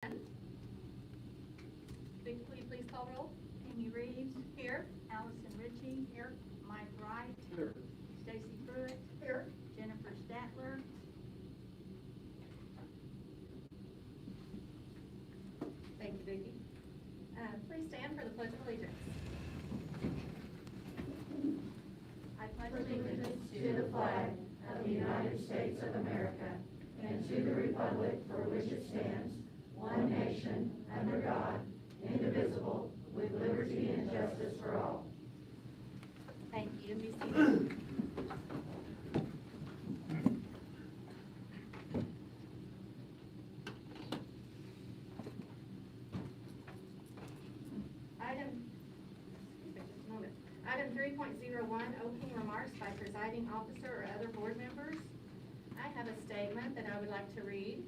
Vicki, will you please call roll? Amy Reeves. Here. Allison Ritchie. Here. Mike Wright. Here. Stacy Pruitt. Here. Jennifer Statler. Thank you, Vicki. Please stand for the Pledge of Allegiance. I pledge allegiance to the flag of the United States of America and to the republic for which it stands, one nation, under God, indivisible, with liberty and justice for all. Thank you. Be seated. Item 3.01, opening remarks by presiding officer or other board members. I have a statement that I would like to read.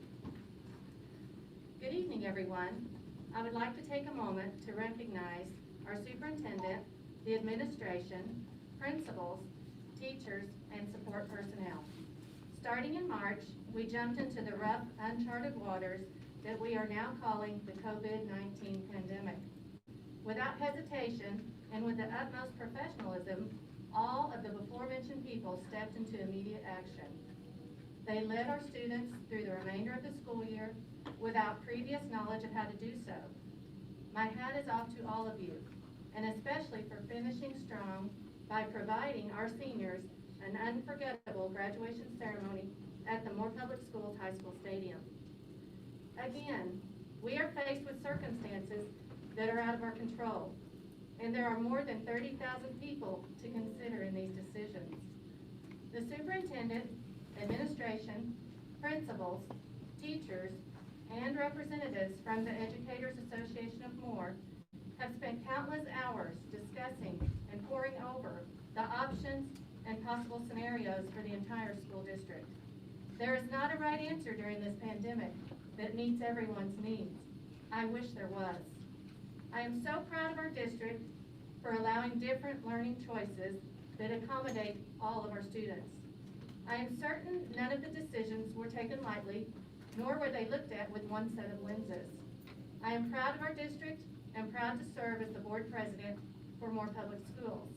Good evening, everyone. I would like to take a moment to recognize our superintendent, the administration, principals, teachers, and support personnel. Starting in March, we jumped into the rough, uncharted waters that we are now calling the COVID-19 pandemic. Without hesitation, and with the utmost professionalism, all of the before-mentioned people stepped into immediate action. They led our students through the remainder of the school year without previous knowledge of how to do so. My hat is off to all of you, and especially for finishing strong by providing our seniors an unforgettable graduation ceremony at the Moore Public Schools High School Stadium. Again, we are faced with circumstances that are out of our control, and there are more than 30,000 people to consider in these decisions. The superintendent, administration, principals, teachers, and representatives from the Educators Association of Moore have spent countless hours discussing and poring over the options and possible scenarios for the entire school district. There is not a right answer during this pandemic that meets everyone's needs. I wish there was. I am so proud of our district for allowing different learning choices that accommodate all of our students. I am certain none of the decisions were taken lightly, nor were they looked at with one set of lenses. I am proud of our district and proud to serve as the board president for Moore Public Schools.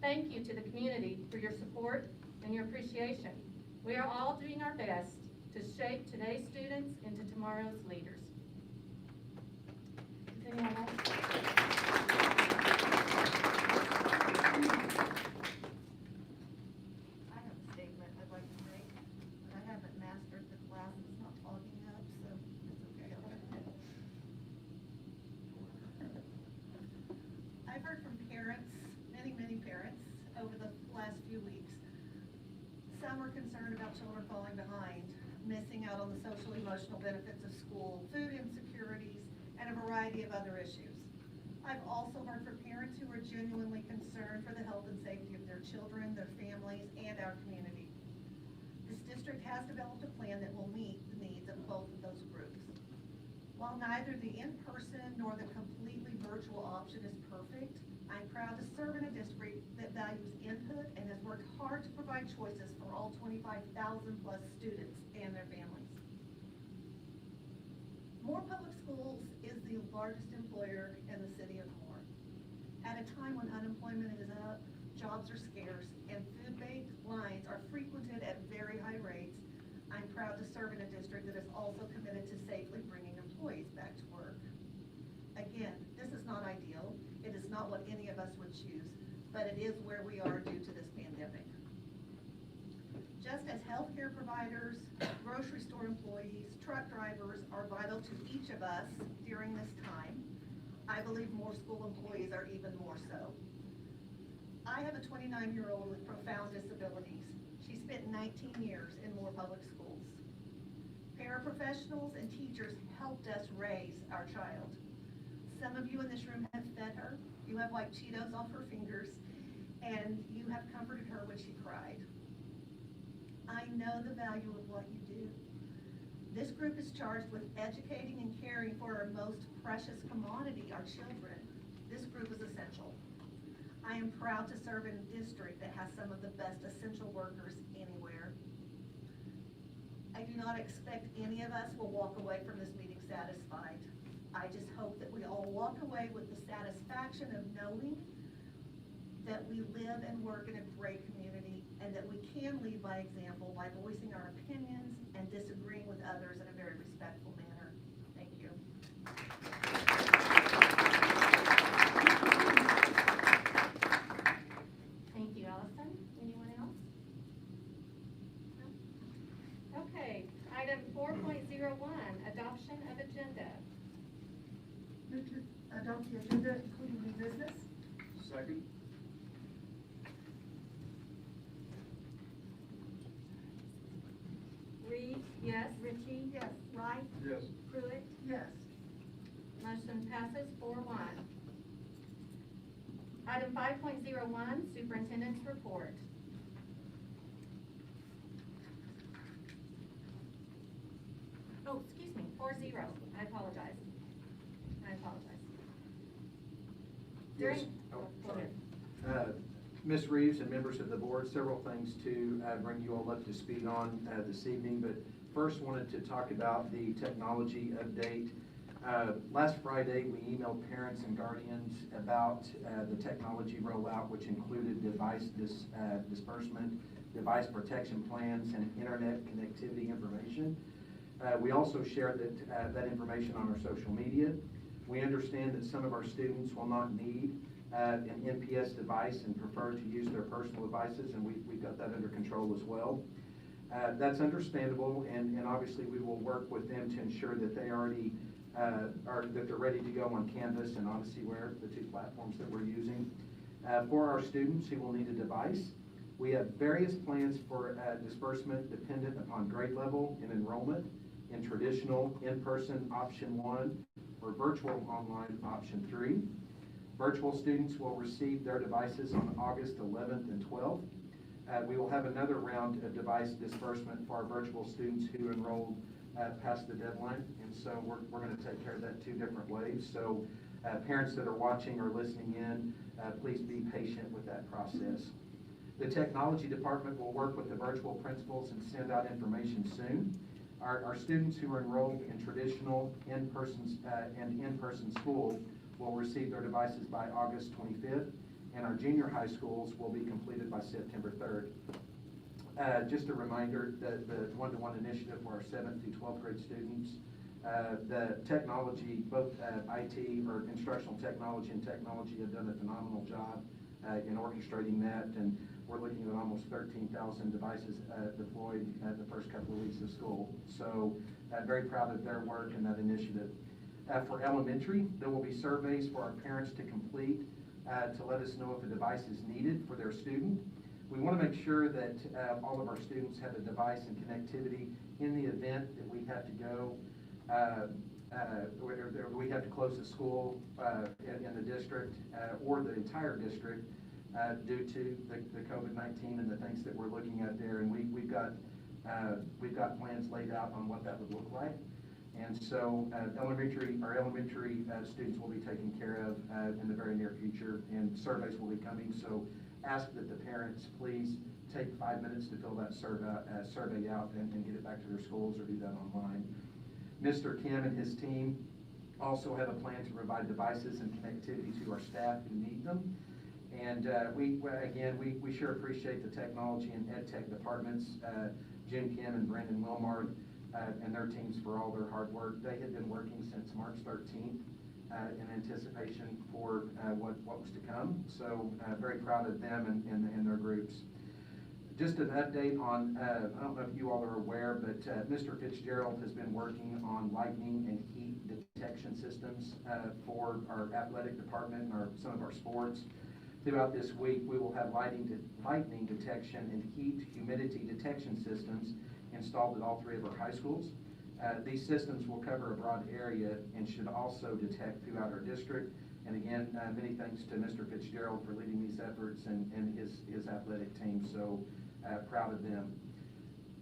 Thank you to the community for your support and your appreciation. We are all doing our best to shape today's students into tomorrow's leaders. Does anyone else? I have a statement I'd like to make, but I haven't mastered the class. It's not fogging up, so it's okay. I've heard from parents, many parents, over the last few weeks. Some are concerned about children falling behind, missing out on the social emotional benefits of school, food insecurities, and a variety of other issues. I've also heard from parents who are genuinely concerned for the health and safety of their children, their families, and our community. This district has developed a plan that will meet the needs of both of those groups. While neither the in-person nor the completely virtual option is perfect, I'm proud to serve in a district that values input and has worked hard to provide choices for all 25,000 plus students and their families. Moore Public Schools is the largest employer in the city of Moore. At a time when unemployment is up, jobs are scarce, and food bank lines are frequented at very high rates, I'm proud to serve in a district that is also committed to safely bringing employees back to work. Again, this is not ideal. It is not what any of us would choose, but it is where we are due to this pandemic. Just as healthcare providers, grocery store employees, truck drivers are vital to each of us during this time, I believe more school employees are even more so. I have a 29-year-old with profound disabilities. She spent 19 years in Moore Public Schools. Paraprofessionals and teachers helped us raise our child. Some of you in this room have fed her. You have wiped Cheetos off her fingers, and you have comforted her when she cried. I know the value of what you do. This group is charged with educating and caring for our most precious commodity, our children. This group is essential. I am proud to serve in a district that has some of the best essential workers anywhere. I do not expect any of us will walk away from this meeting satisfied. I just hope that we all walk away with the satisfaction of knowing that we live and work in a great community, and that we can lead by example by voicing our opinions and disagreeing with others in a very respectful manner. Thank you. Thank you, Allison. Anyone else? No? Okay, item 4.01, adoption of agenda. Move to adopt the agenda, including new business. Second. Reed. Yes. Ritchie. Yes. Wright. Yes. Pruitt. Yes. Motion passes 4-1. Item 5.01, superintendent's report. Oh, excuse me, 4-0. I apologize. Yes. Oh, go ahead. Ms. Reeves and members of the board, several things to bring you all up to speed on this evening, but first wanted to talk about the technology update. Last Friday, we emailed parents and guardians about the technology rollout, which included device disbursement, device protection plans, and internet connectivity information. We also shared that information on our social media. We understand that some of our students will not need an MPS device and prefer to use their personal devices, and we've got that under control as well. That's understandable, and obviously we will work with them to ensure that they already that they're ready to go on Canvas and OdysseyWare, the two platforms that we're using. For our students who will need a device, we have various plans for disbursement dependent upon grade level and enrollment in traditional in-person option 1 or virtual online option 3. Virtual students will receive their devices on August 11th and 12th. We will have another round of device disbursement for our virtual students who enrolled past the deadline, and so we're going to take care of that 2 different ways. So parents that are watching or listening in, please be patient with that process. The technology department will work with the virtual principals and send out information soon. Our students who are enrolled in traditional in-person school will receive their devices by August 25th, and our junior high schools will be completed by September 3rd. Just a reminder that the one-to-one initiative for our 7th through 12th grade students, the technology, both IT or instructional technology and technology have done a phenomenal job in orchestrating that, and we're looking at almost 13,000 devices deployed the first couple of weeks of school. So very proud of their work in that initiative. For elementary, there will be surveys for our parents to complete to let us know if a device is needed for their student. We want to make sure that all of our students have a device and connectivity in the event that we have to go, we have to close the school in the district or the entire district due to the COVID-19 and the things that we're looking at there. And we've got plans laid out on what that would look like. And so our elementary students will be taken care of in the very near future, and surveys will be coming. So ask that the parents please take 5 minutes to fill that survey out and get it back to their schools or do that online. Mr. Kim and his team also have a plan to provide devices and connectivity to our staff who need them. And we sure appreciate the technology and ed tech departments, Jim Kim and Brandon Wilmard, and their teams for all their hard work. They had been working since March 13th in anticipation for what was to come. So very proud of them and their groups. Just an update on, I don't know if you all are aware, but Mr. Fitzgerald has been working on lightning and heat detection systems for our athletic department and some of our sports. Throughout this week, we will have lightning detection and heat humidity detection systems installed at all 3 of our high schools. These systems will cover a broad area and should also detect throughout our district. And again, many thanks to Mr. Fitzgerald for leading these efforts and his athletic team, so proud of them.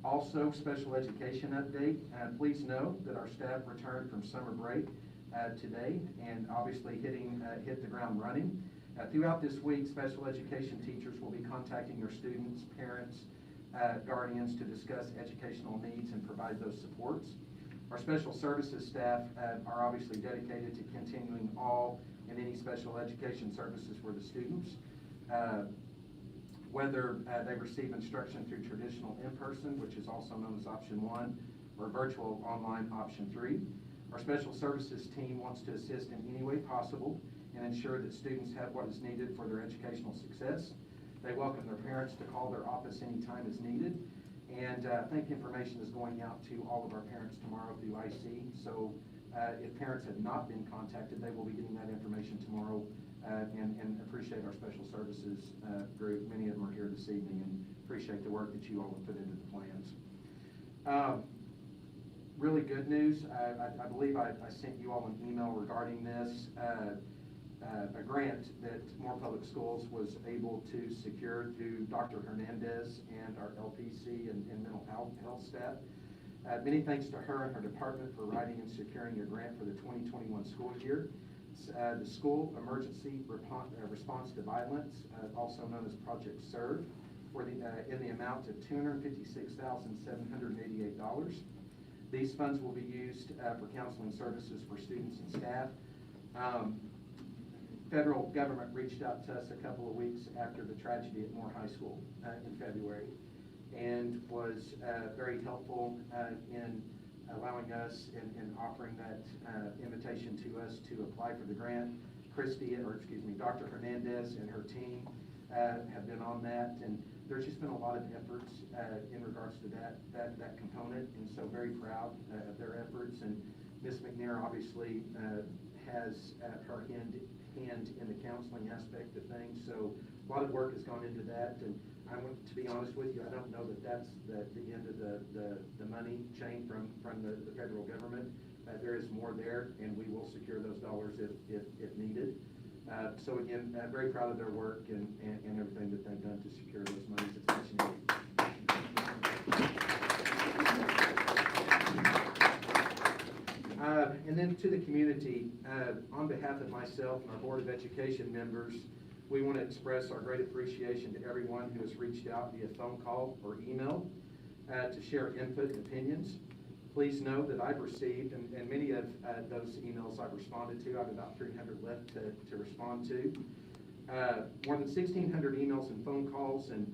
Also, special education update. Please know that our staff returned from summer break today and obviously hit the ground running. Throughout this week, special education teachers will be contacting your students, parents, guardians to discuss educational needs and provide those supports. Our special services staff are obviously dedicated to continuing all and any special education services for the students. Whether they receive instruction through traditional in-person, which is also known as option 1, or virtual online option 3. Our special services team wants to assist in any way possible and ensure that students have what is needed for their educational success. They welcome their parents to call their office anytime as needed. And I think information is going out to all of our parents tomorrow through IC. So if parents have not been contacted, they will be getting that information tomorrow. And appreciate our special services group. Many of them are here this evening, and appreciate the work that you all have put into the plans. Really good news. I believe I sent you all an email regarding this. A grant that Moore Public Schools was able to secure through Dr. Hernandez and our LPC and mental health staff. Many thanks to her and her department for writing and securing a grant for the 2021 school year. The School Emergency Response to Violence, also known as Project SERVE, in the amount of $256,788. These funds will be used for counseling services for students and staff. Federal government reached out to us a couple of weeks after the tragedy at Moore High School in February, and was very helpful in allowing us and offering that invitation to us to apply for the grant. Dr. Hernandez and her team have been on that, and there's just been a lot of efforts in regards to that component, and so very proud of their efforts. And Ms. McNair obviously has her hand in the counseling aspect of things, so a lot of work has gone into that. And I want to be honest with you, I don't know that that's the end of the money chain from the federal government. There is more there, and we will secure those dollars if needed. So again, very proud of their work and everything that they've done to secure those monies. It's much needed. And then to the community, on behalf of myself and our Board of Education members, we want to express our great appreciation to everyone who has reached out via phone call or email to share input and opinions. Please know that I've received, and many of those emails I've responded to. I have about 300 left to respond to. More than 1,600 emails and phone calls, and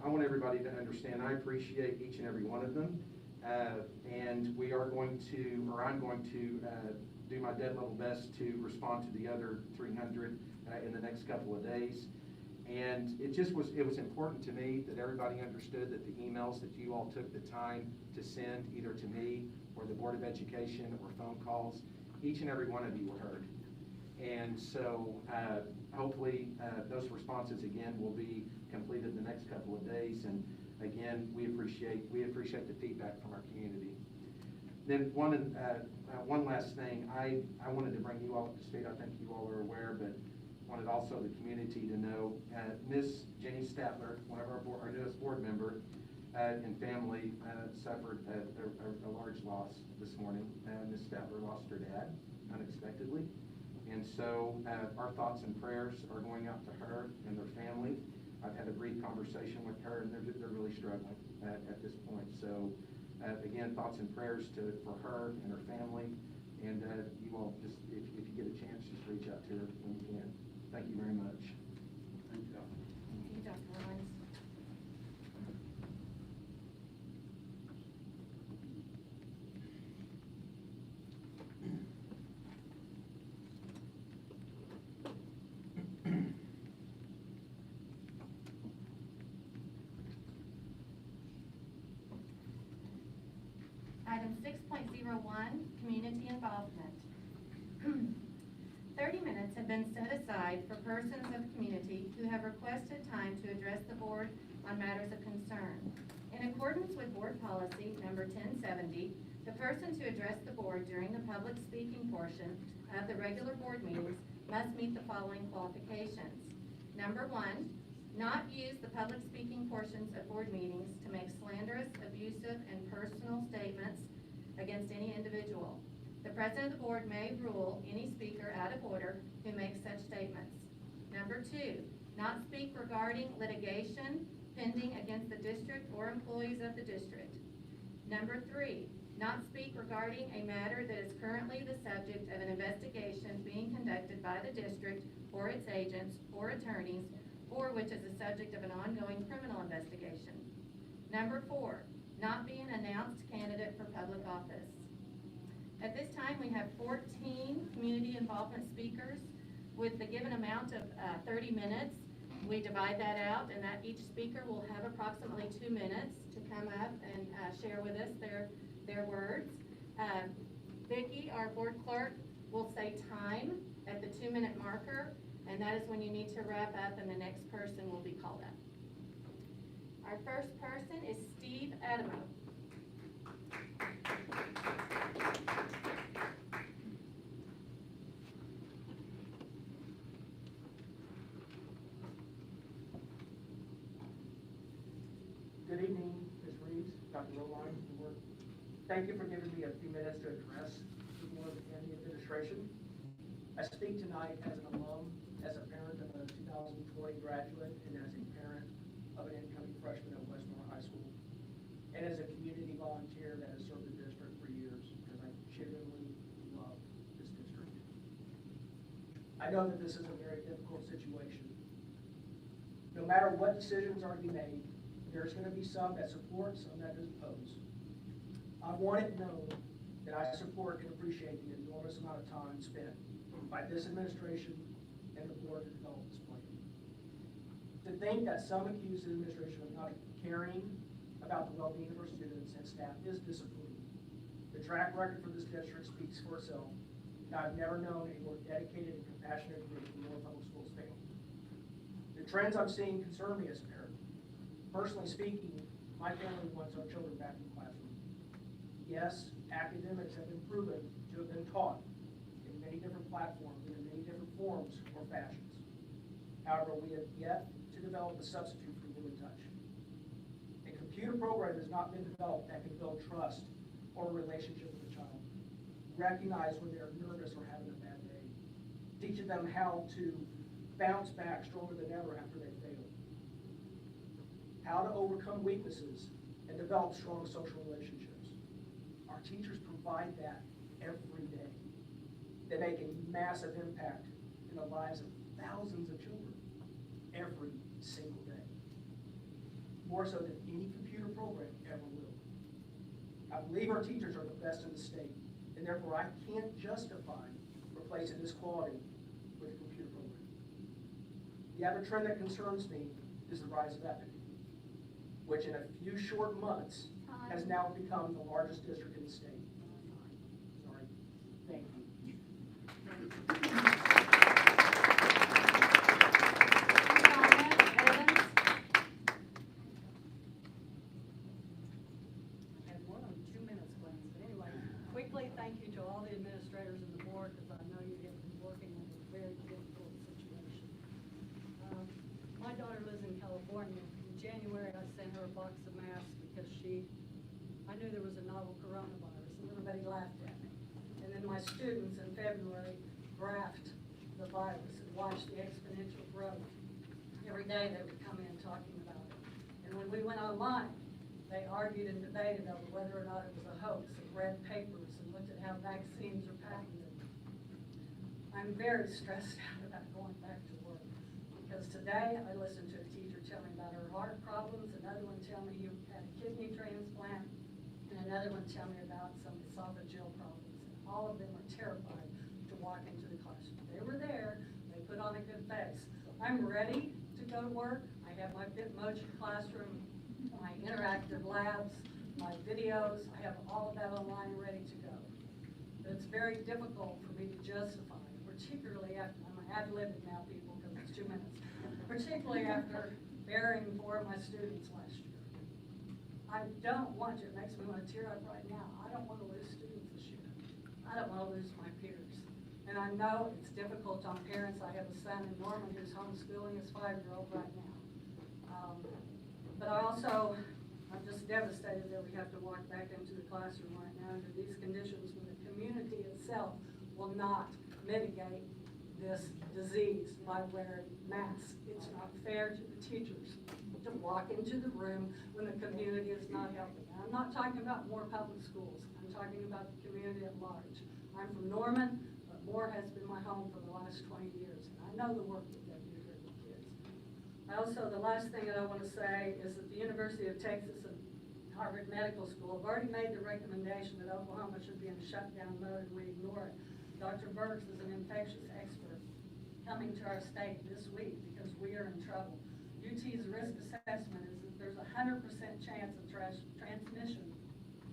I want everybody to understand I appreciate each and every one of them. And we are going to, or I'm going to do my dead level best to respond to the other 300 in the next couple of days. And it was important to me that everybody understood that the emails that you all took the time to send either to me or the Board of Education or phone calls, each and every one of you were heard. And so hopefully those responses again will be completed in the next couple of days. And again, we appreciate the feedback from our community. Then one last thing, I wanted to bring you all up to speed. I think you all are aware, but wanted also the community to know Miss Jenny Statler, one of our newest board member, and family suffered a large loss this morning. Miss Statler lost her dad unexpectedly, and so our thoughts and prayers are going out to her and their family. I've had a brief conversation with her, and they're really struggling at this point. So again, thoughts and prayers for her and her family, and you all just, if you get a chance, just reach out to her when you can. Thank you very much. Thank you, Dr. Lawrence. Item 6.01, community involvement. 30 minutes have been set aside for persons of community who have requested time to address the board on matters of concern. In accordance with board policy number 1070, the person to address the board during the public speaking portion of the regular board meetings must meet the following qualifications. Number 1, not use the public speaking portions of board meetings to make slanderous, abusive, and personal statements against any individual. The president of the board may rule any speaker out of order who makes such statements. Number 2, not speak regarding litigation pending against the district or employees of the district. Number 3, not speak regarding a matter that is currently the subject of an investigation being conducted by the district or its agents or attorneys, or which is the subject of an ongoing criminal investigation. Number 4, not be an announced candidate for public office. At this time, we have 14 community involvement speakers with the given amount of 30 minutes. We divide that out, and that each speaker will have approximately 2 minutes to come up and share with us their words. Vicki, our board clerk, will say time at the 2-minute marker, and that is when you need to wrap up and the next person will be called up. Our first person is Steve Adamo. Good evening, Ms. Reeves, Dr. Roline, the board. Thank you for giving me a few minutes to address the board and the administration. I speak tonight as an alum, as a parent of a 2020 graduate, and as a parent of an incoming freshman at Westmore High School, and as a community volunteer that has served the district for years, because I genuinely love this district. I know that this is a very difficult situation. No matter what decisions are to be made, there's going to be some that support, some that oppose. I want it known that I support and appreciate the enormous amount of time spent by this administration and the board to develop this plan. To think that some accuse the administration of not caring about the well-being of our students and staff is disappointing. The track record for this district speaks for itself, and I've never known a more dedicated and compassionate group in North Public Schools family. The trends I'm seeing concern me as a parent. Personally speaking, my family wants our children back in the classroom. Yes, academics have been proven to have been taught in many different platforms and in many different forms or fashions. However, we have yet to develop a substitute for human touch. A computer program has not been developed that can build trust or a relationship with a child. Recognize when they're nervous or having a bad day. Teaching them how to bounce back stronger than ever after they fail. How to overcome weaknesses and develop strong social relationships. Our teachers provide that every day. They make a massive impact in the lives of thousands of children every single day. More so than any computer program ever will. I believe our teachers are the best in the state, and therefore I can't justify replacing this quality with a computer program. The other trend that concerns me is the rise of Epic, which in a few short months has now become the largest district in the state. Sorry. Thank you. I had more than 2 minutes, Glenn, but anyway, quickly, thank you to all the administrators and the board, because I know you have been working in a very difficult situation. My daughter lives in California. In January, I sent her a box of masks because I knew there was a novel coronavirus, and everybody laughed at me. And then my students in February graphed the virus and watched the exponential growth. Every day they would come in talking about it. And when we went online, they argued and debated over whether or not it was a hoax, and read papers and looked at how vaccines are patented. I'm very stressed out about going back to work, because today I listened to a teacher tell me about her heart problems, another one tell me he had a kidney transplant, and another one tell me about some esophageal problems. And all of them were terrified to walk into the classroom. They were there, they put on a good face. I'm ready to go to work. I have my Bitmoji classroom, my interactive labs, my videos. I have all of that online ready to go. But it's very difficult for me to justify, particularly after, I'm ad-libbing now, people, because it's 2 minutes, particularly after burying 4 of my students last year. I don't want to, it makes me want to tear up right now. I don't want to lose students this year. I don't want to lose my peers. And I know it's difficult on parents. I have a son in Norman who's homeschooling his 5-year-old right now. But I'm just devastated that we have to walk back into the classroom right now under these conditions when the community itself will not mitigate this disease by wearing masks. It's not fair to the teachers to walk into the room when the community is not helping. I'm not talking about more public schools. I'm I'm talking about the community at large. I'm from Norman, but Moore has been my home for the last 20 years, and I know the work that they do here with kids. Also, the last thing that I want to say is that the University of Texas and Harvard Medical School have already made the recommendation that Oklahoma should be in shutdown mode, and we ignore it. Dr. Burks is an infectious expert coming to our state this week because we are in trouble. UT's risk assessment is that there's a 100% chance of transmission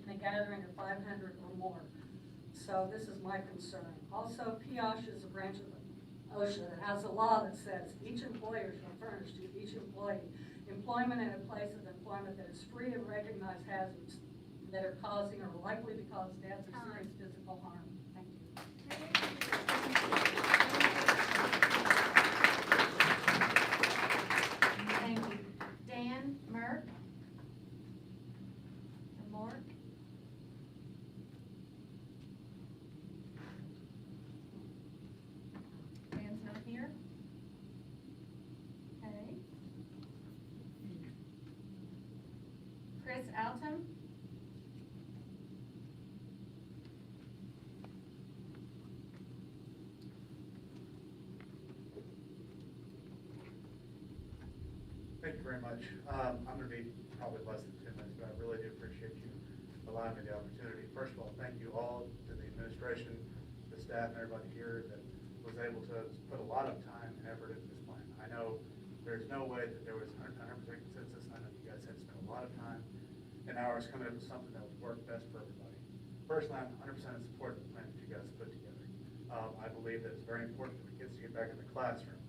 in a gathering of 500 or more. So this is my concern. Also, PIOSH is a branch of OSHA that has a law that says each employer shall furnish to each employee employment in a place of employment that is free of recognized hazards that are causing or likely to cause death or serious physical harm. Thank you. Thank you. Dan Merck? Or Mork? Dan's not here? Okay. Chris Altum? Thank you very much. I'm going to be probably less than 2 minutes, but I really do appreciate you allowing me the opportunity. First of all, thank you all to the administration, the staff, and everybody here that was able to put a lot of time and effort into this plan. I know there's no way that there was 100% consensus. I know you guys had spent a lot of time and hours coming up with something that would work best for everybody. Personally, I'm 100% in support of the plan that you guys put together. I believe that it's very important for the kids to get back in the classroom.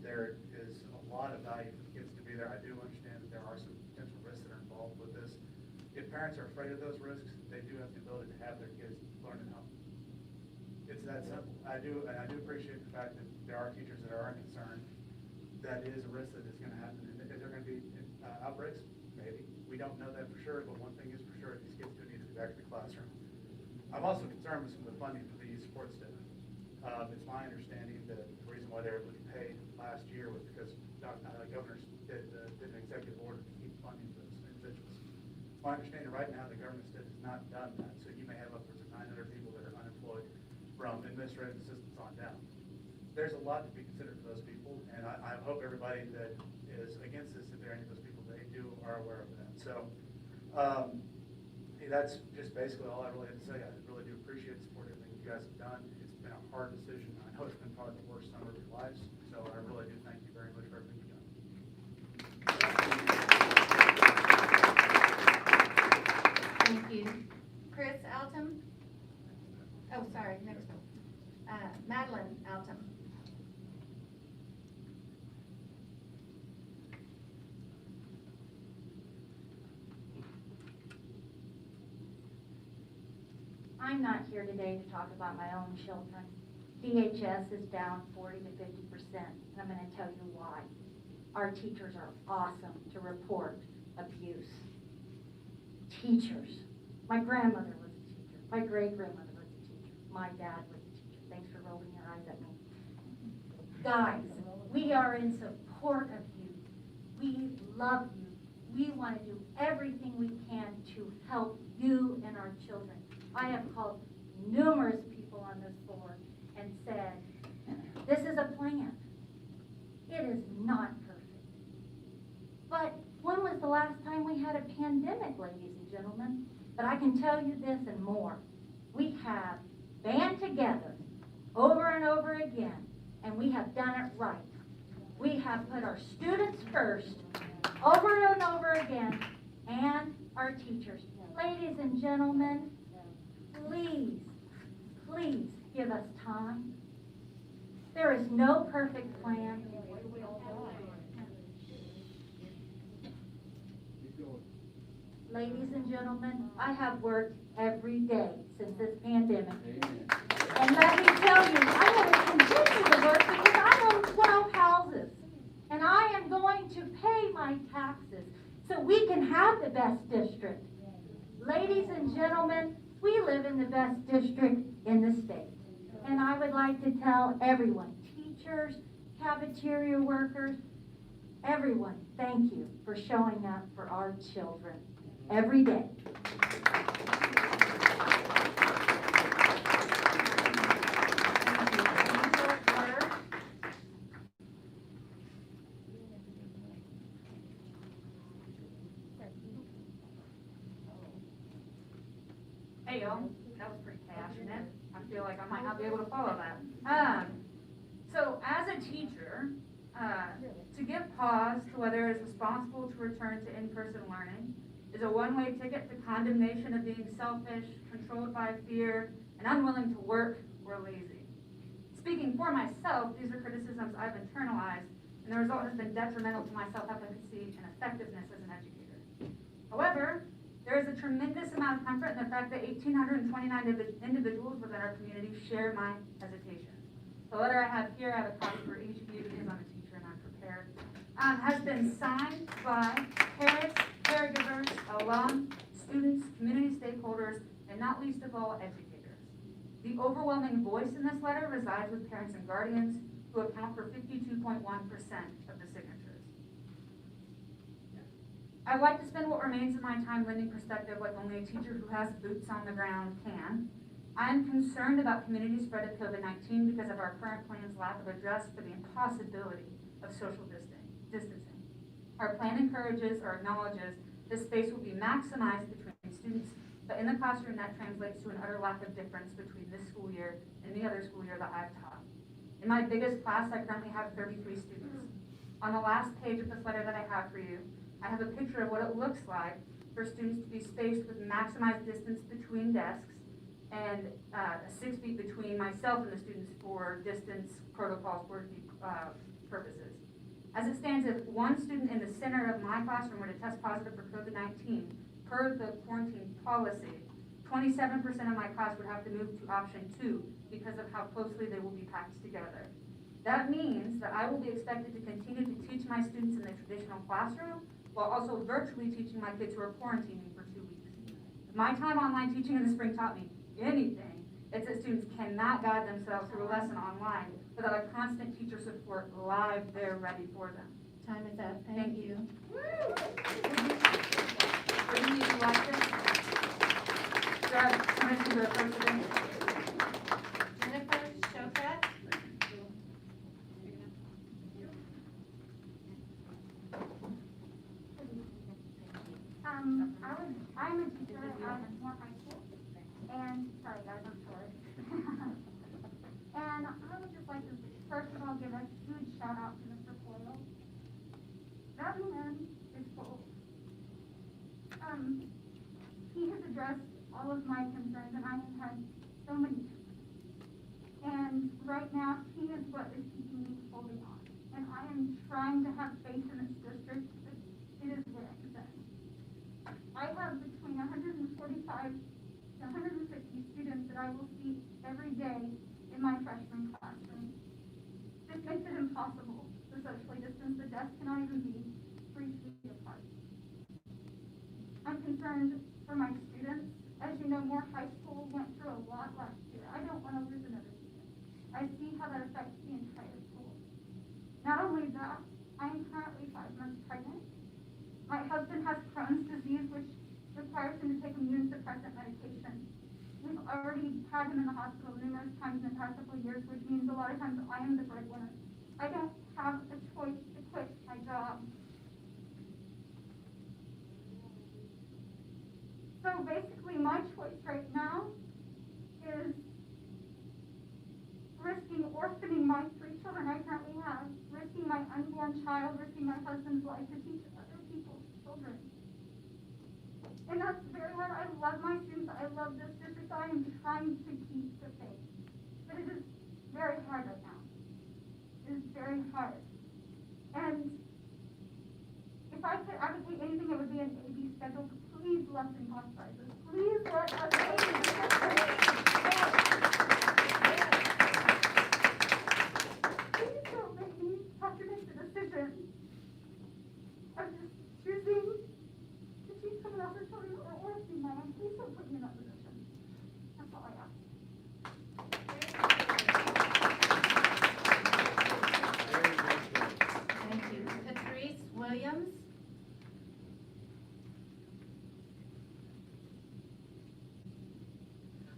There is a lot of value for the kids to be there. I do understand that there are some potential risks that are involved with this. If parents are afraid of those risks, they do have the ability to have their kids learn at home. It's that simple. I do appreciate the fact that there are teachers that are concerned. That is a risk that is going to happen. Is there going to be outbreaks? Maybe. We don't know that for sure, but one thing is for sure, these kids do need to be back in the classroom. I'm also concerned with some of the funding for the support staff. It's my understanding that the reason why they were paid last year was because governors did an executive order to keep funding for those individuals. My understanding right now, the government has not done that, so you may have upwards of 900 people that are unemployed from administrative assistants on down. There's a lot to be considered for those people, and I hope everybody that is against this, if there are any of those people, they are aware of that. So that's just basically all I really have to say. I really do appreciate the support, everything you guys have done. It's been a hard decision. I know it's been probably the worst summer of your lives, so I really do thank you very much for everything you've done. Thank you. Chris Altum? Oh, sorry, next one. Madeline Altum. I'm not here today to talk about my own children. DHS is down 40 to 50%, and I'm going to tell you why. Our teachers are awesome to report abuse. Teachers. My grandmother was a teacher. My great-grandmother was a teacher. My dad was a teacher. Thanks for rolling your eyes at me. Guys, we are in support of you. We love you. We want to do everything we can to help you and our children. I have called numerous people on this board and said, this is a plan. It is not perfect. But when was the last time we had a pandemic, ladies and gentlemen? But I can tell you this and more. We have band together over and over again, and we have done it right. We have put our students first over and over again, and our teachers. Ladies and gentlemen, please, please give us time. There is no perfect plan. Ladies and gentlemen, I have worked every day since this pandemic. And let me tell you, I'm going to continue to work because I own 12 houses. And I am going to pay my taxes so we can have the best district. Ladies and gentlemen, we live in the best district in the state. And I would like to tell everyone, teachers, cafeteria workers, everyone, thank you for showing up for our children every day. I might not be able to follow that. So as a teacher, to give pause to whether it's responsible to return to in-person learning is a one-way ticket to condemnation of being selfish, controlled by fear, and unwilling to work or lazy. Speaking for myself, these are criticisms I've internalized, and the result has been detrimental to my self-efficacy and effectiveness as an educator. However, there is a tremendous amount of comfort in the fact that 1,829 individuals within our community share my hesitation. The letter I have here, I have a copy for each of you because I'm a teacher and I'm prepared, has been signed by parents, caregivers, alum, students, community stakeholders, and not least of all, educators. The overwhelming voice in this letter resides with parents and guardians, who account for 52.1% of the signatures. I'd like to spend what remains of my time lending perspective like only a teacher who has boots on the ground can. I'm concerned about community spread of COVID-19 because of our current plan's lack of address for the impossibility of social distancing. Our plan encourages or acknowledges this space will be maximized between students, but in the classroom that translates to an utter lack of difference between this school year and the other school year that I've taught. In my biggest class, I currently have 33 students. On the last page of this letter that I have for you, I have a picture of what it looks like for students to be spaced with maximized distance between desks and 6 feet between myself and the students for distance protocols for purposes. As it stands, if one student in the center of my classroom were to test positive for COVID-19, per the quarantine policy, 27% of my class would have to move to option 2 because of how closely they will be packed together. That means that I will be expected to continue to teach my students in the traditional classroom while also virtually teaching my kids who are quarantining for 2 weeks. If my time online teaching in the spring taught me anything, it's that students cannot guide themselves through a lesson online without a constant teacher support live there ready for them. Time is up. Thank you. Wouldn't you like this? Do I have permission to approach the bench? Jennifer Shofrat. I'm a teacher at Moore High School, and, sorry guys, I'm short. And I would just like to, first of all, give a huge shout out to Mr. Coyle. That man is full. He has addressed all of my concerns, and I have had so many. And right now, he is what is keeping me holding on. And I am trying to have faith in this district, but it is very upsetting. I have between 145 to 150 students that I will see every day in my freshman classroom. This makes it impossible to socially distance. The desks cannot even be 3 feet apart. I'm concerned for my students. As you know, Moore High School went through a lot last year. I don't want to lose another student. I see how that affects the entire school. Not only that, I am currently 5 months pregnant. My husband has Crohn's disease, which requires him to take immune suppressant medication. We've already had him in the hospital numerous times in the past couple of years, which means a lot of times I am the breadwinner. I don't have a choice to quit my job. So basically, my choice right now is risking orphaning my 3 children I currently have, risking my unborn child, risking my husband's life to teach other people's children. And that's very hard. I love my students. I love this district. I am trying to keep the faith. But it is very hard right now. It is very hard. And if I could advocate anything, it would be an A-B schedule. Please lessen class sizes. Please let us Please don't make me have to make the decision of just choosing to teach someone else's children or orphaning my own. Please don't put me in that position. That's all I ask. Thank you. Patrice Williams.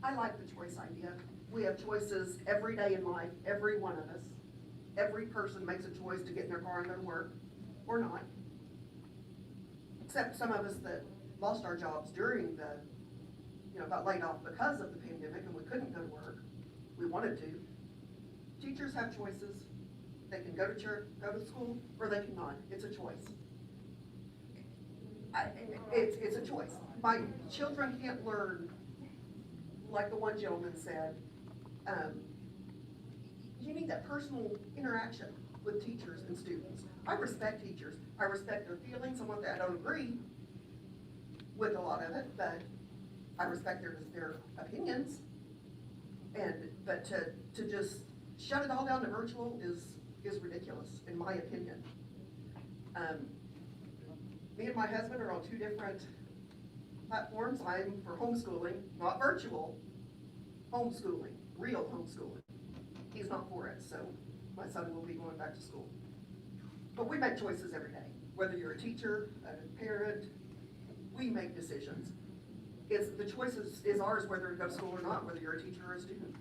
I like the choice idea. We have choices every day in life, every one of us. Every person makes a choice to get in their car and go to work, or not. Except some of us that lost our jobs during the, got laid off because of the pandemic and we couldn't go to work. we wanted to. Teachers have choices. They can go to church, go to school, or they cannot. It's a choice. It's a choice. My children can't learn, like the one gentleman said, you need that personal interaction with teachers and students. I respect teachers. I respect their feelings. I don't agree with a lot of it, but I respect their opinions. But to just shut it all down to virtual is ridiculous, in my opinion. Me and my husband are on 2 different platforms. I'm for homeschooling, not virtual, homeschooling, real homeschooling. He's not for it, so my son will be going back to school. But we make choices every day. Whether you're a teacher, a parent, we make decisions. The choice is ours whether to go to school or not, whether you're a teacher or a student.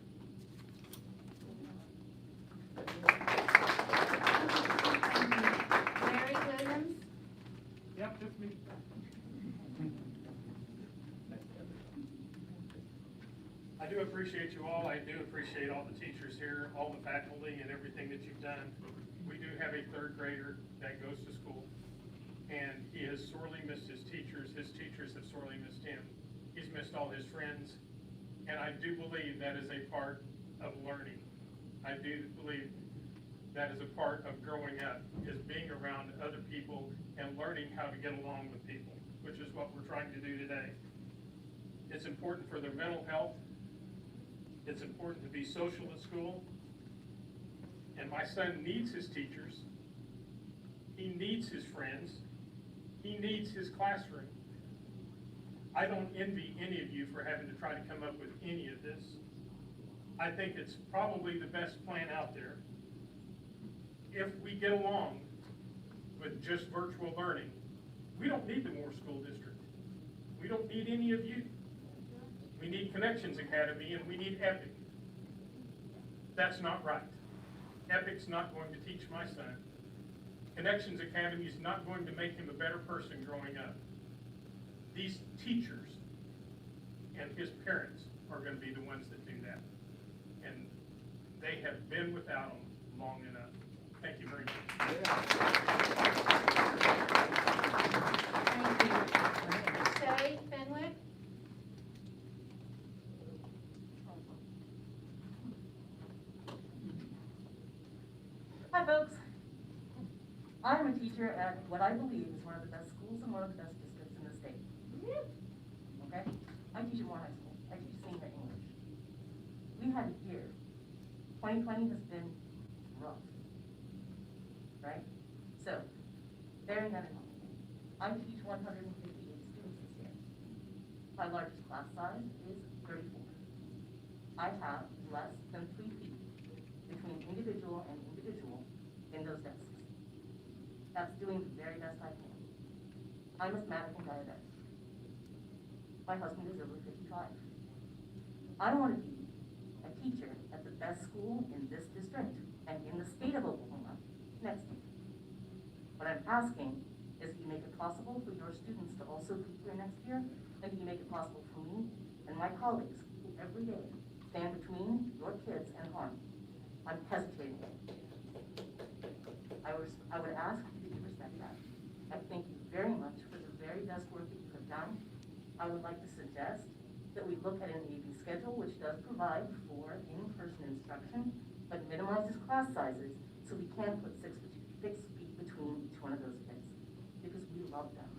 Larry Williams? Yep, that's me. I do appreciate you all. I do appreciate all the teachers here, all the faculty and everything that you've done. We do have a 3rd grader that goes to school, and he has sorely missed his teachers. His teachers have sorely missed him. He's missed all his friends, and I do believe that is a part of learning. I do believe that is a part of growing up, is being around other people and learning how to get along with people, which is what we're trying to do today. It's important for their mental health. It's important to be social at school. And my son needs his teachers. He needs his friends. He needs his classroom. I don't envy any of you for having to try to come up with any of this. I think it's probably the best plan out there. If we get along with just virtual learning, we don't need the Moore School District. We don't need any of you. We need Connections Academy and we need EPIC. That's not right. EPIC's not going to teach my son. Connections Academy is not going to make him a better person growing up. These teachers and his parents are going to be the ones that do that. And they have been without them long enough. Thank you very much. Thank you. Shay Fenwick? Hi folks. I'm a teacher at what I believe is one of the best schools and one of the best districts in the state. Okay? I teach at Moore High School. I teach senior English. We had a year. 2020 has been rough. Right? So, bearing that in mind, I teach 158 students this year. My largest class size is 34. I have less than 3 feet between individual and individual in those desks. That's doing the very best I can. I'm asthmatic and diabetic. My husband is over 55. I want to be a teacher at the best school in this district and in the state of Oklahoma next year. What I'm asking is, do you make it possible for your students to also be here next year? And do you make it possible for me and my colleagues who every day stand between your kids and harm? I'm hesitating. I would ask that you respect that. I thank you very much for the very best work that you have done. I would like to suggest that we look at an AB schedule, which does provide for in-person instruction, but minimizes class sizes so we can put 6 feet between each one of those kids. Because we love them.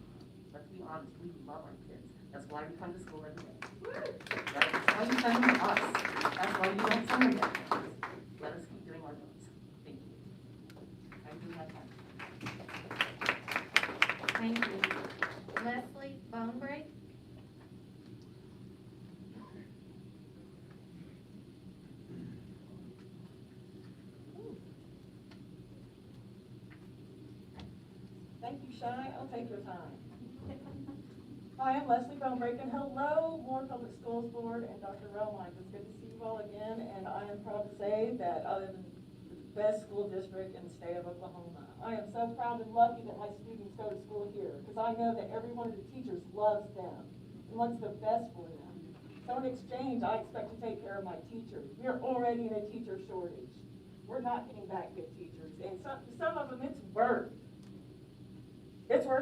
Let's be honest, we love our kids. That's why we come to school every day. Right? That's why you send them to us. That's why you don't send them to us. Let us keep doing our jobs. Thank you. I do have time. Thank you. Leslie Bonebreak? Thank you, Shy. I'll take your time. Hi, I'm Leslie Bonebreak, and hello, Moore Public Schools Board and Dr. Romine. It's good to see you all again, and I am proud to say that I live in the best school district in the state of Oklahoma. I am so proud and lucky that my students go to school here, because I know that every one of the teachers loves them and wants the best for them. So in exchange, I expect to take care of my teachers. We're already in a teacher shortage. We're not getting back good teachers, and some of them, it's worth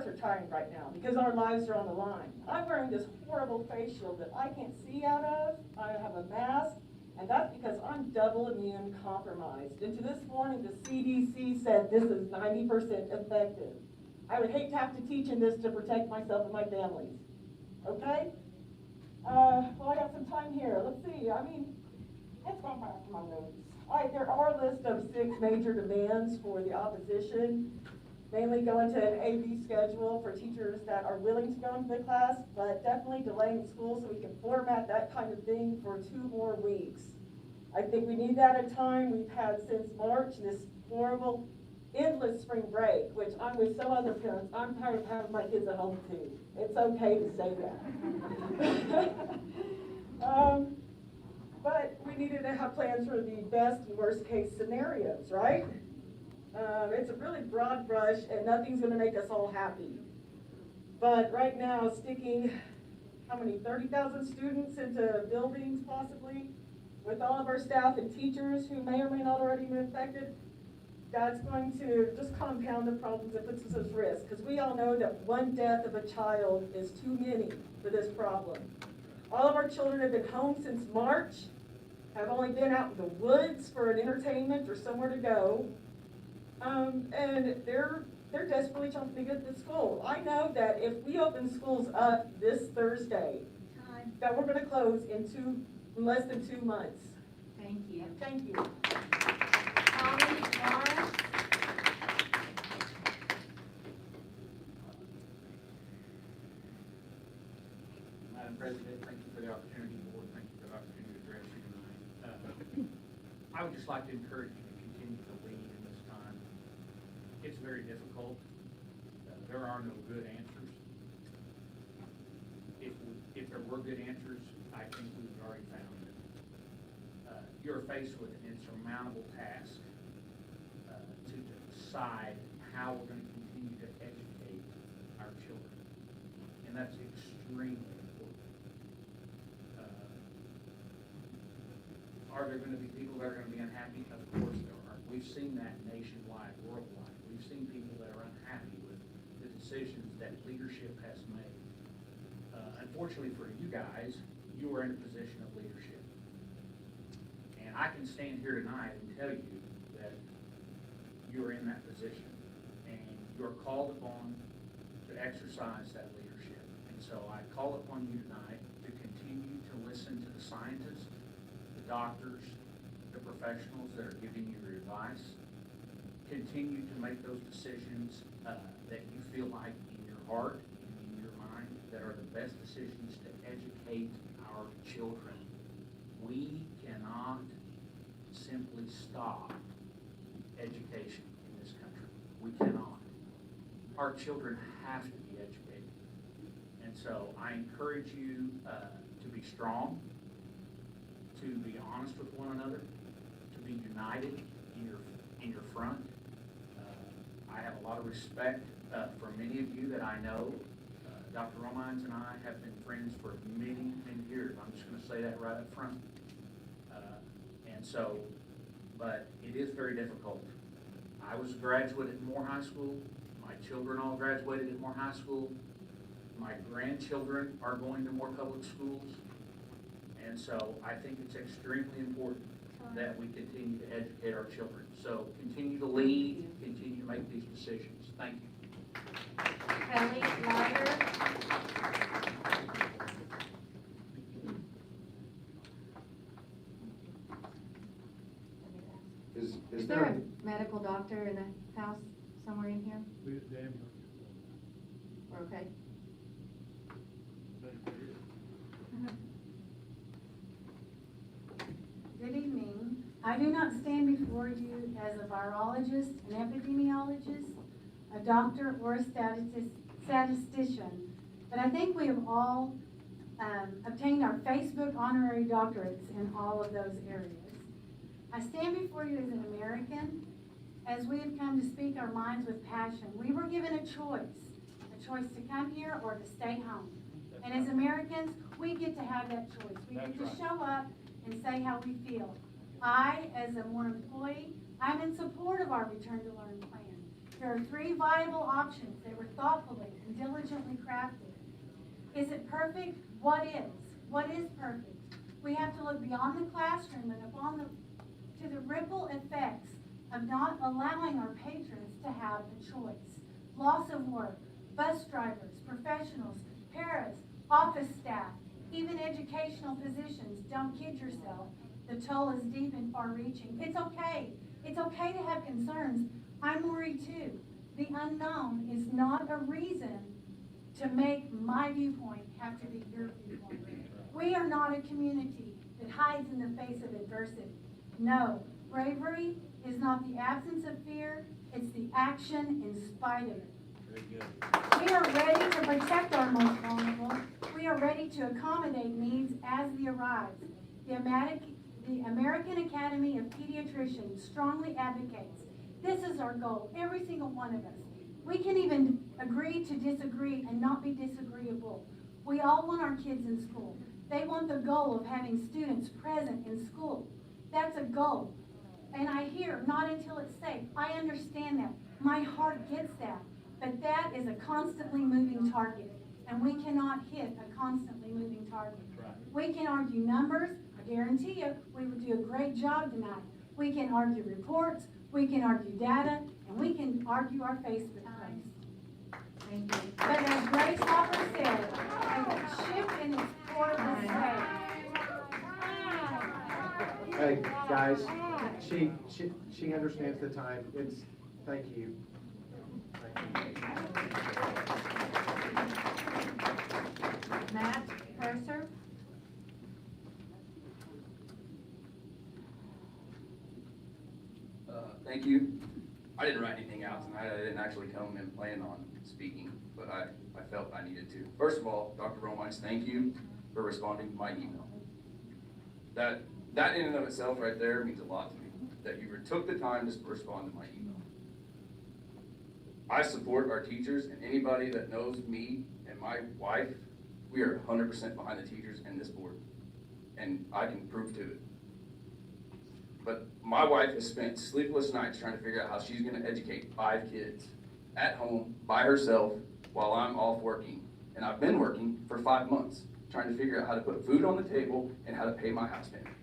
retiring right now because our lives are on the line. I'm wearing this horrible face shield that I can't see out of. I have a mask, and that's because I'm double immune compromised. And to this morning, the CDC said this is 90% effective. I would hate to have to teach in this to protect myself and my families. Okay? Well, I got some time here. Let's see. I mean, let's go back to my notes. There are a list of 6 major demands for the opposition, mainly going to an A/B schedule for teachers that are willing to go into the class, but definitely delaying school so we can format that kind of thing for 2 more weeks. I think we need that at a time we've had since March, this horrible, endless spring break, which I'm with some other parents, I'm tired of having my kids at home too. It's okay to say that. But we needed to have plans for the best and worst case scenarios, right? It's a really broad brush and nothing's gonna make us all happy. But right now, sticking, how many, 30,000 students into buildings possibly, with all of our staff and teachers who may or may not already be affected, that's going to just compound the problems and puts us at risk. Because we all know that 1 death of a child is too many for this problem. All of our children have been home since March, have only been out in the woods for an entertainment or somewhere to go. And they're desperately chomping to get to school. I know that if we open schools up this Thursday, that we're gonna close in less than 2 months. Thank you. Thank you. Tommy Morris? Madam President, thank you for the opportunity, Board, thank you for the opportunity to address you tonight. I would just like to encourage you to continue to lead in this time. It's very difficult. There are no good answers. If there were good answers, I think we would already found them. You're faced with an insurmountable task to decide how we're going to continue to educate our children, and that's extremely important. Are there going to be people that are going to be unhappy? Of course there are. We've seen that nationwide, worldwide. We've seen people that are unhappy with the decisions that leadership has made. Unfortunately for you guys, you are in a position of leadership. And I can stand here tonight and tell you that you are in that position. And you're called upon to exercise that leadership. And so I call upon you tonight to continue to listen to the scientists, the doctors, the professionals that are giving you your advice. Continue to make those decisions that you feel like in your heart and in your mind that are the best decisions to educate our children. We cannot simply stop education in this country. We cannot. Our children have to be educated. And so I encourage you to be strong, to be honest with one another, to be united in your front. I have a lot of respect for many of you that I know. Dr. Romines and I have been friends for many, many years. I'm just going to say that right up front. But it is very difficult. I was a graduate at Moore High School. My children all graduated at Moore High School. My grandchildren are going to Moore Public Schools. And so I think it's extremely important that we continue to educate our children. So continue to lead, continue to make these decisions. Thank you. Kelly Lawyer? Is there a medical doctor in the house somewhere in here? We're okay? Good evening. I do not stand before you as a virologist, an epidemiologist, a doctor, or a statistician, but I think we have all obtained our Facebook honorary doctorates in all of those areas. I stand before you as an American, as we have come to speak our minds with passion. We were given a choice to come here or to stay home. And as Americans, we get to have that choice. We get That's to right. show up and say how we feel. I, as a Moore employee, I'm in support of our return to learn plan. There are 3 viable options that were thoughtfully and diligently crafted. Is it perfect? What is? What is perfect? We have to look beyond the classroom and to the ripple effects of not allowing our patrons to have a choice. Loss of work, bus drivers, professionals, paras, office staff, even educational positions. Don't kid yourself. The toll is deep and far-reaching. It's okay. It's okay to have concerns. I'm worried too. The unknown is not a reason to make my viewpoint have to be your viewpoint. We are not a community that hides in the face of adversity. No, bravery is not the absence of fear, it's the action in spite of it. Very good. We are ready to protect our most vulnerable. We are ready to accommodate needs as they arise. The American Academy of Pediatricians strongly advocates. This is our goal, every single one of us. We can even agree to disagree and not be disagreeable. We all want our kids in school. They want the goal of having students present in school. That's a goal. And I hear, not until it's safe. I understand that. My heart gets that. But that is a constantly moving target. And we cannot hit a constantly moving target. Right. We can argue numbers. I guarantee you, we would do a great job tonight. We can argue reports. We can argue data. And we can argue our Facebook posts. Thank you. But as Grace Hopper said, a chip in its core this way. Hey, guys, she understands the time. Thank you. Matt Purser? Thank you. I didn't write anything out tonight. I didn't actually come and plan on speaking, but I felt I needed to. First of all, Dr. Romines, thank you for responding to my email. That in and of itself right there means a lot to me, that you took the time to respond to my email. I support our teachers, and anybody that knows me and my wife, we are 100% behind the teachers and this board, and I can prove to it. But my wife has spent sleepless nights trying to figure out how she's gonna educate 5 kids at home by herself while I'm off working. And I've been working for 5 months, trying to figure out how to put food on the table and how to pay my house payment.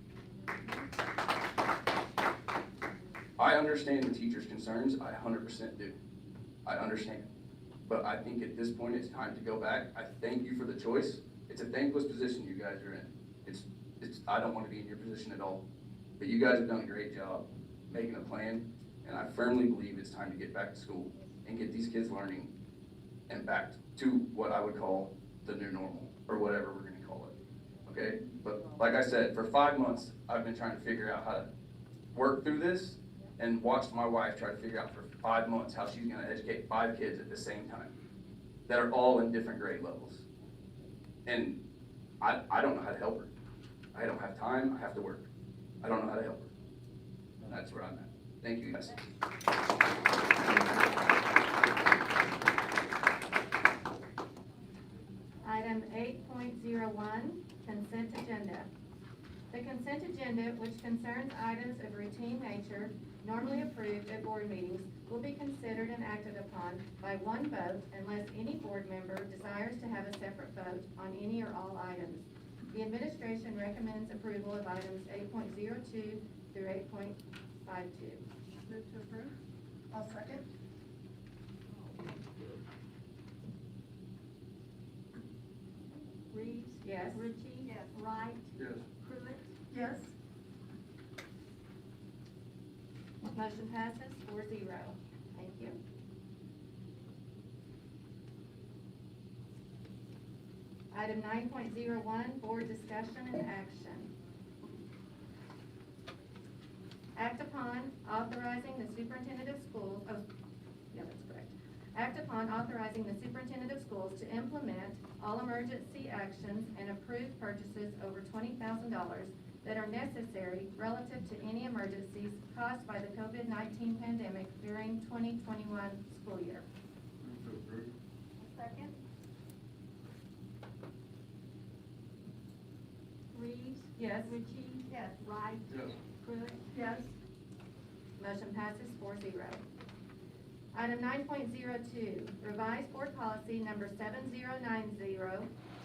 I understand the teachers' concerns, I 100% do. I understand. But I think at this point, it's time to go back. I thank you for the choice. It's a thankless position you guys are in. I don't want to be in your position at all. But you guys have done a great job making a plan, and I firmly believe it's time to get back to school and get these kids learning and back to what I would call the new normal, or whatever we're gonna call it, okay? But like I said, for 5 months, I've been trying to figure out how to work through this and watched my wife try to figure out for 5 months how she's gonna educate 5 kids at the same time that are all in different grade levels. And I don't know how to help her. I don't have time, I have to work. I don't know how to help her. And that's where I'm at. Thank you, guys. Item 8.01, consent agenda. The consent agenda, which concerns items of routine nature normally approved at board meetings, will be considered and acted upon by one vote unless any board member desires to have a separate vote on any or all items. The administration recommends approval of items 8.02 through 8.52. Move to approve. I'll second. Reeves? Yes. Ritchie? Yes. Wright? Yes. Pruitt? Yes. Motion passes 4-0. Thank you. Item 9.01, board discussion and action. Act upon authorizing the superintendent of schools, that's correct. Act upon authorizing the superintendent of schools to implement all emergency actions and approve purchases over $20,000 that are necessary relative to any emergencies caused by the COVID-19 pandemic during 2021 school year. Second? Yes. Ritchie. Yes. Wright. Yes. Pruitt. Yes. Motion passes 4-0. Item 9.02, revised board policy number 7090,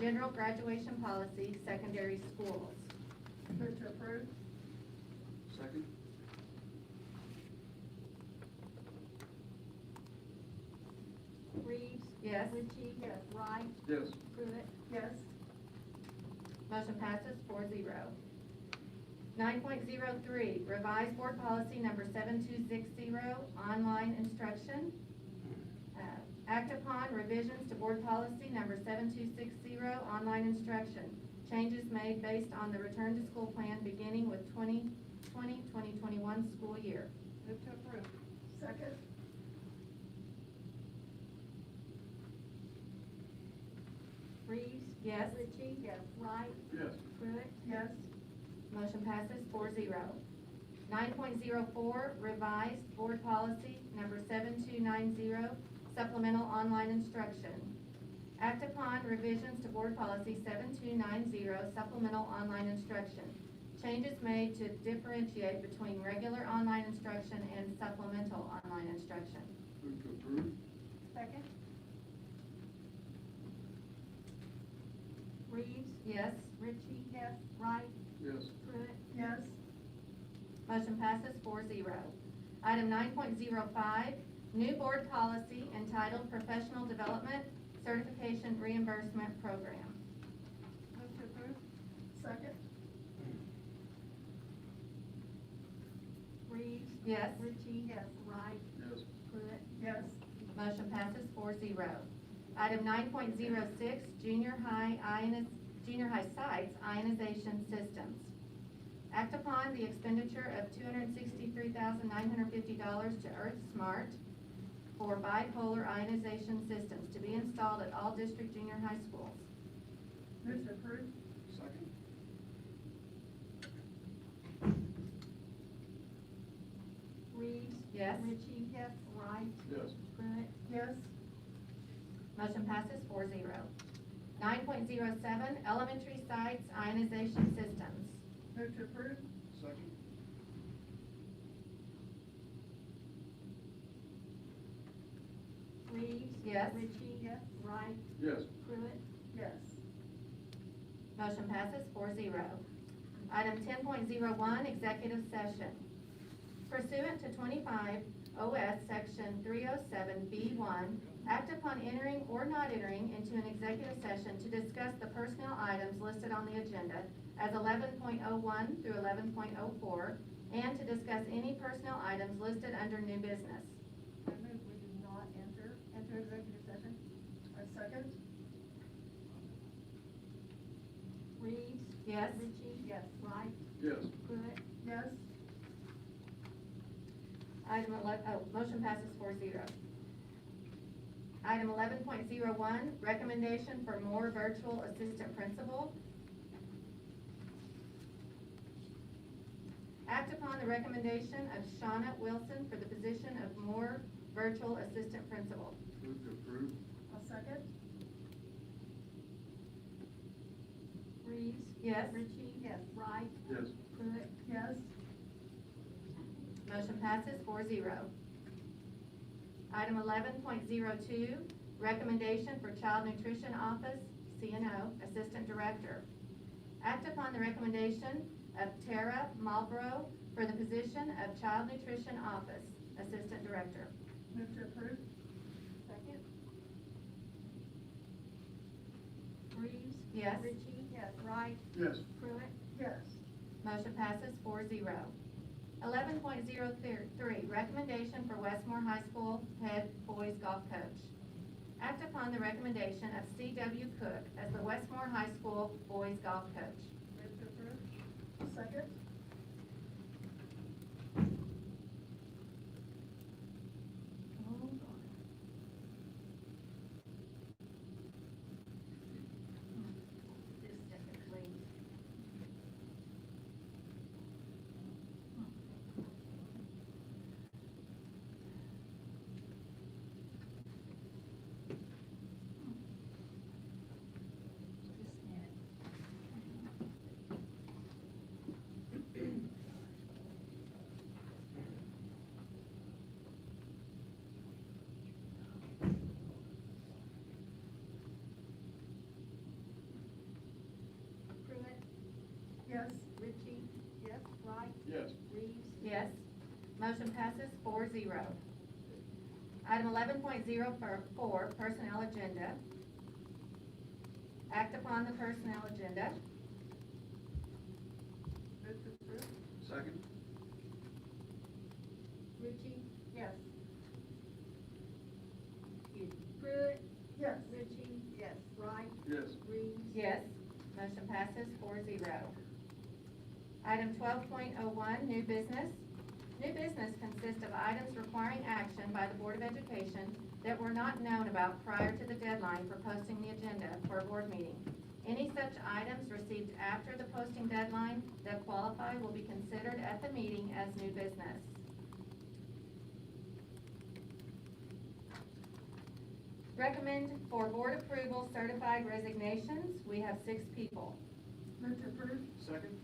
general graduation policy, secondary schools. Move to approve. Second? Reeves. Yes. Ritchie. Yes. Wright. Yes. Pruitt. Yes. Motion passes 4-0. 9.03, revised board policy number 7260, online instruction. Act upon revisions to board policy number 7260, online instruction. Changes made based on the return to school plan beginning with 2020-2021 school year. Move to approve. Second. Reeves. Yes. Ritchie. Yes. Wright. Yes. Pruitt. Yes. Motion passes 4-0. 9.04, revised board policy number 7290, supplemental online instruction. Act upon revisions to board policy 7290, supplemental online instruction. Changes made to differentiate between regular online instruction and supplemental online instruction. Move to approve. Second. Reeves. Yes. Ritchie. Yes. Wright. Yes. Pruitt. Yes. Motion passes 4-0. Item 9.05, new board policy entitled Professional Development Certification Reimbursement Program. Move to approve. Second. Reeves. Yes. Ritchie. Yes. Wright. Yes. Pruitt. Yes. Motion passes 4-0. Item 9.06, junior high sites ionization systems. Act upon the expenditure of $263,950 to Earth Smart for bipolar ionization systems to be installed at all district junior high schools. Move to approve. Second? Reeves. Yes. Ritchie. Yes. Wright. Yes. Pruitt. Yes. Motion passes 4-0. 9.07, elementary sites ionization systems. Move to approve. Second? Reeves. Yes. Ritchie. Yes. Wright. Yes. Pruitt. Yes. Motion passes 4-0. Item 10.01, executive session. Pursuant to 25 OS Section 307B1, act upon entering or not entering into an executive session to discuss the personnel items listed on the agenda as 11.01 through 11.04, and to discuss any personnel items listed under new business. I move we do not enter executive session. I second. Reeves. Yes. Ritchie. Yes. Wright. Yes. Pruitt. Yes. Motion passes 4-0. Item 11.01, recommendation for more virtual assistant principal. Act upon the recommendation of Shauna Wilson for the position of more virtual assistant principal. Move to approve. I'll second. Reeves. Yes. Ritchie. Yes. Wright. Yes. Pruitt. Yes. Motion passes 4-0. Item 11.02, recommendation for Child Nutrition Office, CNO, Assistant Director. Act upon the recommendation of Tara Marlborough for the position of Child Nutrition Office, Assistant Director. Move to approve. Second. Reeves. Yes. Ritchie. Yes. Wright. Yes. Pruitt. Yes. Motion passes 4-0. 11.03, recommendation for Westmore High School head boys golf coach. Act upon the recommendation of C.W. Cook as the Westmore High School boys golf coach. Move to approve. Second. Just a second, please. Motion passes 4-0. Item 11.04, personnel agenda. Act upon the personnel agenda. Move to approve? Second? Ruchi? Yes. Pruitt? Yes. Ritchie? Yes. Wright? Yes. Reeves? Yes. Motion passes 4-0. Item 12.01, new business. New business consists of items requiring action by the Board of Education that were not known about prior to the deadline for posting the agenda for a board meeting. Any such items received after the posting deadline that qualify will be considered at the meeting as new business. Recommend for board approval certified resignations. We have 6 people. Move to approve? Second?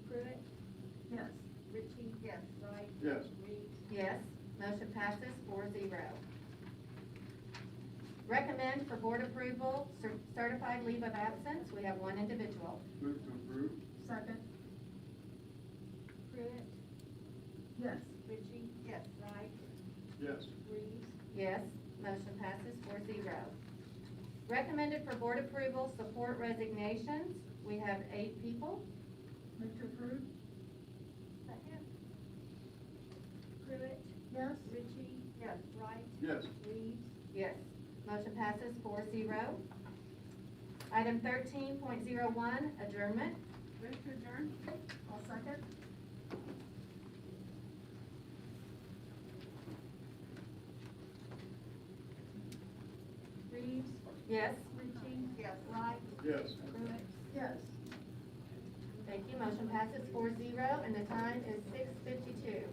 Pruitt? Yes. Ritchie? Yes. Wright? Yes. Reeves? Yes. Motion passes 4-0. Recommend for board approval certified leave of absence. We have 1 individual. Move to approve. Second? Pruitt? Yes. Ritchie? Yes. Wright? Yes. Reeves? Yes. Motion passes 4-0. Recommended for board approval support resignations. We have 8 people. Move to approve? Second. Pruitt? Yes. Ritchie? Yes. Wright? Yes. Reeves? Yes. Motion passes 4-0. Item 13.01, adjournment. Move to adjourn? I'll second. Reeves? Yes. Ritchie? Yes. Wright? Yes. Pruitt? Yes. Thank you. Motion passes 4-0, and the time is 6:52.